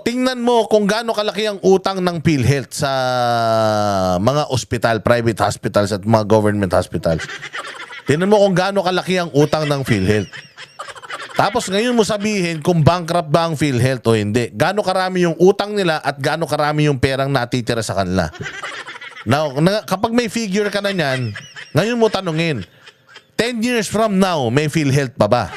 tingnan mo kung gaano kalaki ang utang ng PhilHealth sa mga ospital, private hospitals at mga government hospitals. Tingnan mo kung gaano kalaki ang utang ng PhilHealth. Tapos ngayon mo sabihin kung bankrupt ba ang PhilHealth o hindi. Gaano karami yung utang nila at gaano karami yung perang natitira sa kanila. Now, kapag may figure ka na niyan, ngayon mo tanungin, 10 years from now, may PhilHealth pa ba?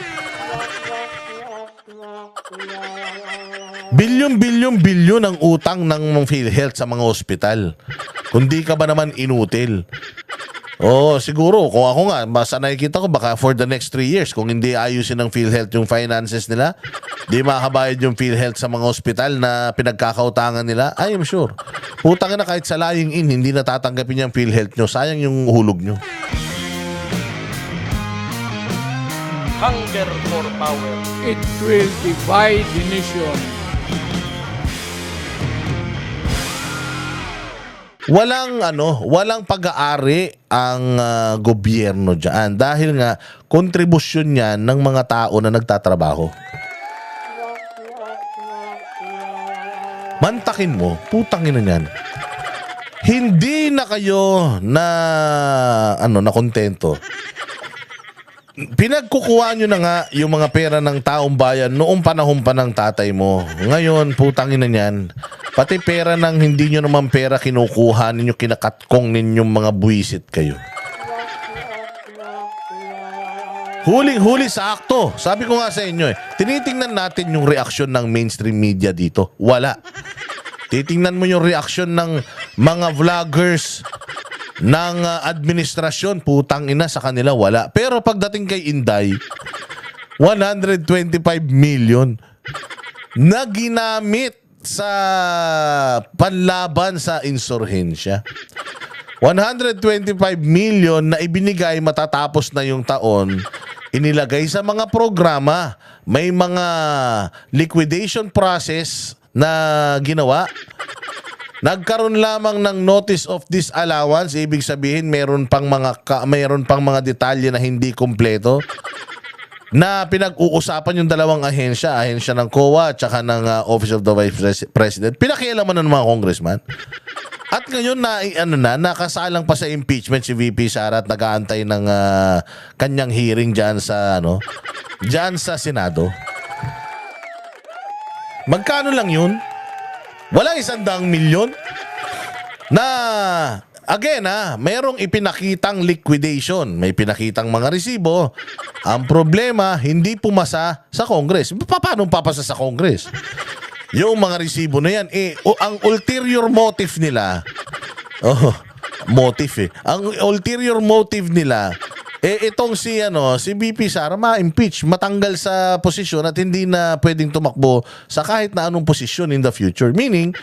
Bilyon ang utang ng PhilHealth sa mga ospital. Kundi ka ba naman inutil? Siguro, kung ako nga, basta nakikita ko, baka for the next 3 years, kung hindi ayusin ng PhilHealth yung finances nila, di makabayad yung PhilHealth sa mga ospital na pinagkakautangan nila, I am sure. Putang na kahit sa lying in, hindi natatanggapin yung PhilHealth nyo. Sayang yung hulog nyo. Hunger for power. It will divide the nation. Walang pag-aari ang gobyerno diyan dahil nga kontribusyon niyan ng mga tao na nagtatrabaho. Mantakin mo, putang ina niyan. Hindi na kayo na kontento. Pinagkukuha nyo na nga yung mga pera ng taong bayan noong panahon pa ng tatay mo. Ngayon, putang ina niyan. Pati pera ng hindi nyo naman pera kinukuha ninyo, kinakatkong ninyong mga buwisit kayo. Huling-huli sa akto. Sabi ko nga sa inyo tinitingnan natin yung reaksyon ng mainstream media dito. Wala. Titingnan mo yung reaksyon ng mga vloggers ng administrasyon, putang ina sa kanila, wala. Pero pagdating kay Inday, 125 million na ginamit sa panlaban sa insurhensya. 125 million na ibinigay matatapos na yung taon, inilagay sa mga programa. May mga liquidation process na ginawa. Nagkaroon lamang ng notice of disallowance, ibig sabihin mayroon pang mga detalye na hindi kumpleto na pinag-uusapan yung dalawang ahensya ng COA at saka ng Office of the Vice President. Pinakialaman ng mga congressman. At ngayon nakasalang pa sa impeachment si VP Sara at nag-aantay ng kanyang hearing diyan sa Senado. Magkano lang yun? Walang 100 milyon na, again mayroong ipinakitang liquidation. May pinakitang mga resibo. Ang problema, hindi pumasa sa Congress. Paano papasa sa Congress? Yung mga resibo na yan, ang ulterior motive nila, ang ulterior motive nila, itong si VP Sara ma-impeach, matanggal sa posisyon at hindi na pwedeng tumakbo sa kahit na anong posisyon in the future. Meaning,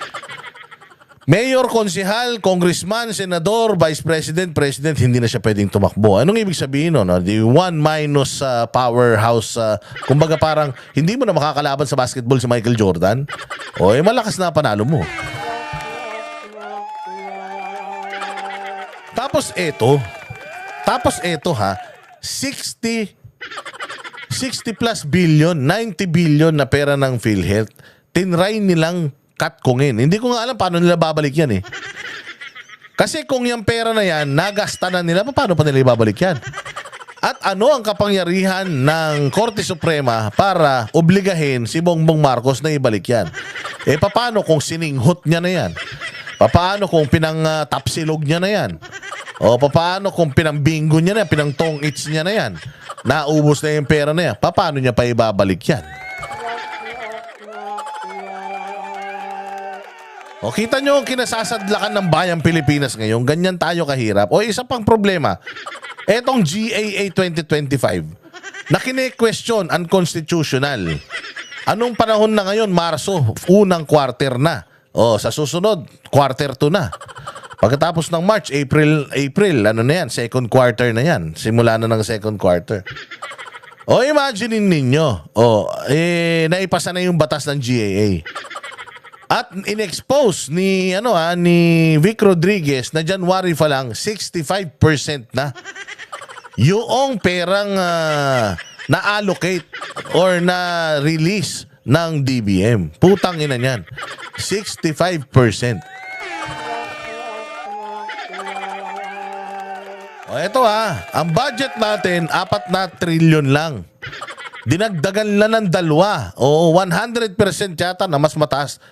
mayor, konsehal, congressman, senador, vice president, president, hindi na siya pwedeng tumakbo. Anong ibig sabihin nun? The one minus powerhouse, kumbaga parang hindi mo na makakalaban sa basketball si Michael Jordan. Malakas na panalo mo. Tapos eto 60 plus billion, 90 billion na pera ng PhilHealth, tinry nilang katkungin. Hindi ko nga alam paano nila babalik yan Kasi kung yung pera na yan, nagasta na nila, paano pa nila ibabalik yan? At ano ang kapangyarihan ng Korte Suprema para obligahin si Bongbong Marcos na ibalik yan? Paano kung sininghot niya na yan? Paano kung pinang-tapsilog niya na yan? Paano kung pinambingo niya na, pinang-tong-its niya na yan? Naubos na yung pera na yan. Paano niya pa ibabalik yan? Kita nyo ang kinasasadlakan ng bayang Pilipinas ngayon. Ganyan tayo kahirap. Isa pang problema. Etong GAA 2025 na kine-question unconstitutional. Anong panahon na ngayon? Marso, unang quarter na. Sa susunod, quarter 2 na. Pagkatapos ng March, April, second quarter na yan. Simula na ng second quarter. Imaginein ninyo, naipasa na yung batas ng GAA. At in-expose ni Vic Rodriguez na January pa lang 65% na yung perang na-allocate or na-release ng DBM. Putang ina niyan. 65%. O eto ang budget natin 4 na trilyon lang. Dinagdagan lang ng 2. Oo, 100% yata na mas mataas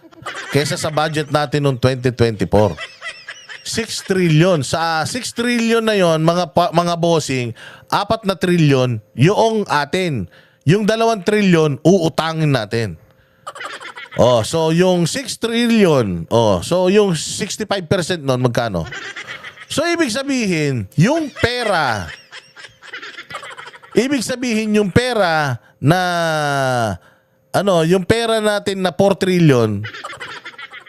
kaysa sa budget natin noong 2024. 6 trilyon. Sa 6 trilyon na yon, mga bossing, 4 na trilyon yung atin. Yung 2 trilyon, uutangin natin. Oh, so yung 6 trillion, so yung 65% nun, magkano? So ibig sabihin, yung pera na yung pera natin na 4 trillion,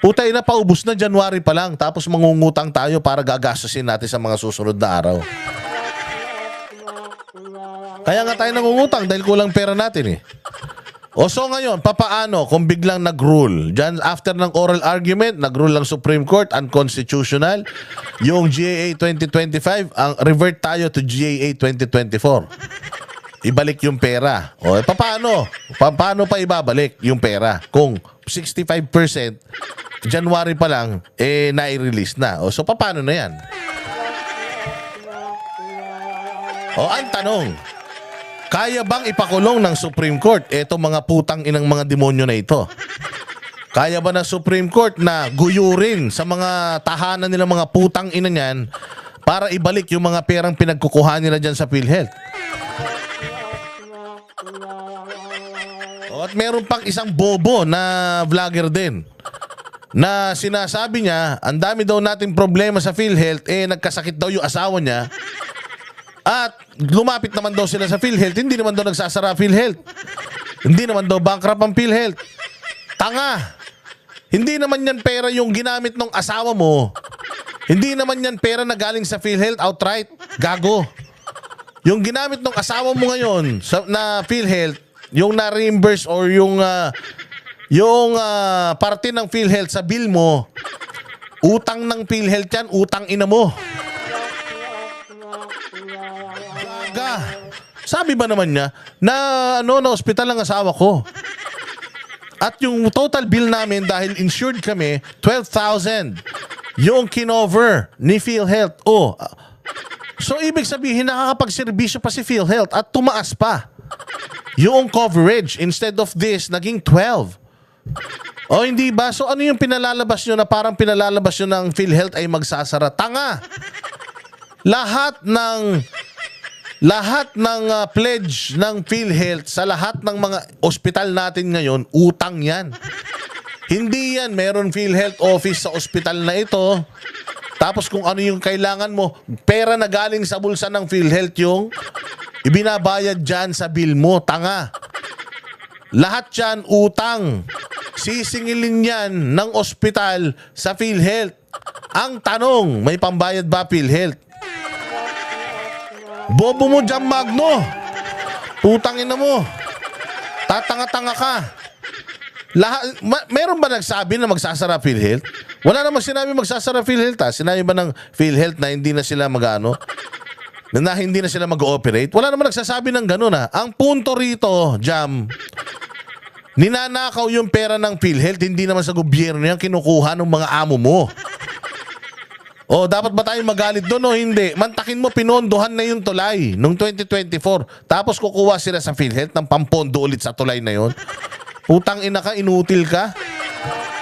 putay na, paubos na January pa lang, tapos mangungutang tayo para gagastusin natin sa mga susunod na araw. Kaya nga tayo nangungutang dahil kulang pera natin eh. O so ngayon, papaano kung biglang nag-rule? Diyan, after ng oral argument, nag-rule ang Supreme Court, unconstitutional. Yung GAA 2025, ang revert tayo to GAA 2024. Ibalik yung pera. O papaano? Paano pa ibabalik yung pera? Kung 65%, January pa lang, nai-release na. O so papaano na yan? O ang tanong, kaya bang ipakulong ng Supreme Court eto mga putang inang mga demonyo na ito? Kaya ba ng Supreme Court na guyurin sa mga tahanan nila mga putang ina niyan para ibalik yung mga perang pinagkukuha nila dyan sa PhilHealth? At meron pang isang bobo na vlogger din na sinasabi niya, ang dami daw nating problema sa PhilHealth, nagkasakit daw yung asawa niya. At lumapit naman daw sila sa PhilHealth, hindi naman daw nagsasara PhilHealth. Hindi naman daw bankrupt ang PhilHealth. Tanga! Hindi naman yan pera yung ginamit ng asawa mo. Hindi naman yan pera na galing sa PhilHealth outright. Gago. Yung ginamit ng asawa mo ngayon na PhilHealth, yung na-reimburse or yung parte ng PhilHealth sa bill mo, utang ng PhilHealth yan, utang ina mo. Sabi ba naman niya na na ospital ang asawa ko. At yung total bill namin dahil insured kami, 12,000. Yung kinover ni PhilHealth. So ibig sabihin nakakapagserbisyo pa si PhilHealth at tumaas pa yung coverage. Instead of this, naging 12. Hindi ba? So ano yung pinalalabas nyo na parang pinalalabas nyo ng PhilHealth ay magsasara? Tanga! Lahat ng pledge ng PhilHealth sa lahat ng mga ospital natin ngayon, utang yan. Hindi yan, meron PhilHealth office sa ospital na ito. Tapos kung ano yung kailangan mo, pera na galing sa bulsa ng PhilHealth yung ibinabayad dyan sa bill mo. Tanga. Lahat yan, utang. Sisingilin yan ng ospital sa PhilHealth. Ang tanong, may pambayad ba PhilHealth? Bobo mo dyan, Magno. Putangin na mo. Tatanga-tanga ka. Meron ba nagsabi na magsasara PhilHealth? Wala namang sinabi magsasara PhilHealth. Sinabi ba ng PhilHealth na hindi na sila na hindi na sila mag-ooperate? Wala namang nagsasabi ng gano'n . Ang punto rito, Jam, ninanakaw yung pera ng PhilHealth, hindi naman sa gobyerno yan kinukuha ng mga amo mo. Dapat ba tayong magalit doon o hindi? Mantakin mo, pinondohan na yung tulay noong 2024. Tapos kukuha sila sa PhilHealth ng pampondo ulit sa tulay na yon. Putang ina ka, inutil ka.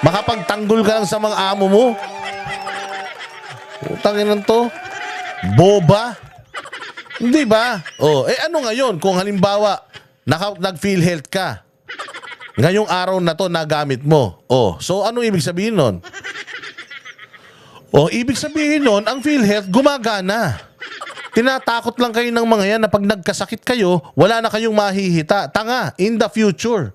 Makapagtanggol ka lang sa mga amo mo. Putang ina to. Boba. Hindi ba? Ano ngayon kung halimbawa nag-PhilHealth ka? Ngayong araw na to nagamit mo. So ano ibig sabihin nun? Ibig sabihin nun, ang PhilHealth gumagana. Tinatakot lang kayo ng mga yan na pag nagkasakit kayo, wala na kayong mahihita. Tanga, in the future.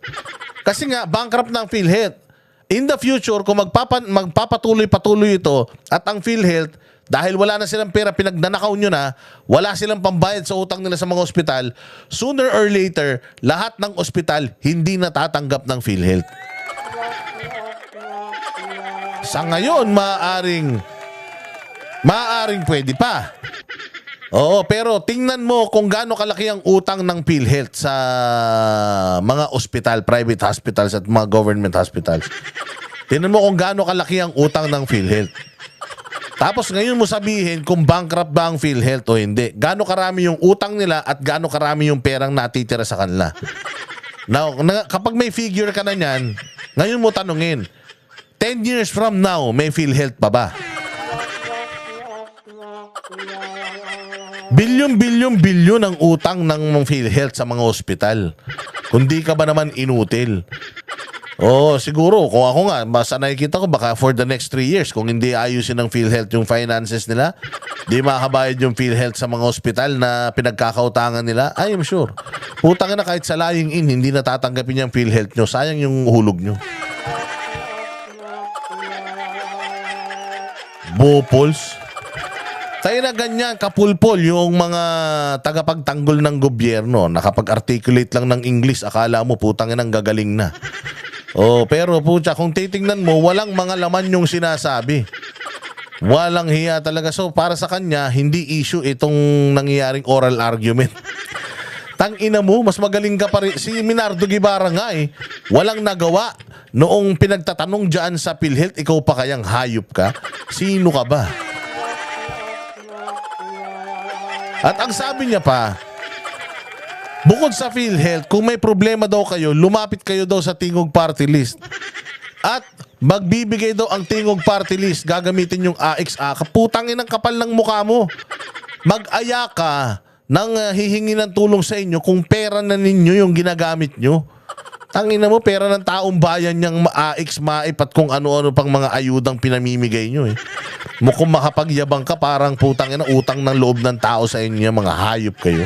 Kasi nga, bankrupt ng PhilHealth. In the future, kung magpapatuloy-patuloy ito at ang PhilHealth, dahil wala na silang pera, pinagnanakaw nyo na, wala silang pambayad sa utang nila sa mga ospital, sooner or later, lahat ng ospital hindi natatanggap ng PhilHealth. Sa ngayon, maaring pwede pa. Oo, pero tingnan mo kung gaano kalaki ang utang ng PhilHealth sa mga ospital, private hospitals at mga government hospitals. Tingnan mo kung gaano kalaki ang utang ng PhilHealth. Tapos ngayon mo sabihin kung bankrupt ba ang PhilHealth o hindi. Gaano karami yung utang nila at gaano karami yung perang natitira sa kanila. Now, kapag may figure ka na niyan, ngayon mo tanungin, 10 years from now, may PhilHealth pa ba? Bilyon ang utang ng PhilHealth sa mga ospital. Kundi ka ba naman inutil? Oo, siguro. Kung ako nga, basta nakikita ko, baka for the next 3 years, kung hindi ayusin ng PhilHealth yung finances nila, di makabayad yung PhilHealth sa mga ospital na pinagkakautangan nila, I am sure. Putang na kahit sa lying in, hindi natatanggapin yung PhilHealth nyo. Sayang yung hulog nyo. Bopols. Tayo na ganyan, kapulpol yung mga tagapagtanggol ng gobyerno. Nakapag-articulate lang ng English, akala mo putang inang gagaling na. Oh, pero putya, kung titingnan mo, walang mga laman yung sinasabi. Walang hiya talaga. So, para sa kanya, hindi issue itong nangyayaring oral argument. Tangina mo, mas magaling ka pa rin. Si Minardo Guevara nga walang nagawa. Noong pinagtatanong dyan sa PhilHealth, ikaw pa kayang hayop ka? Sino ka ba? At ang sabi niya pa, bukod sa PhilHealth, kung may problema daw kayo, lumapit kayo daw sa Tingog Party List. At magbibigay daw ang Tingog Party List, gagamitin yung AXA. Kaputangin ang kapal ng mukha mo. Mag-aya ka nang hihingi ng tulong sa inyo kung pera na ninyo yung ginagamit nyo. Tangina mo, pera ng taong bayan niyang AX, MAIP at kung ano-ano pang mga ayudang pinamimigay nyo Mukhang makapagyabang ka, parang putang ina, utang ng loob ng tao sa inyo, mga hayop kayo.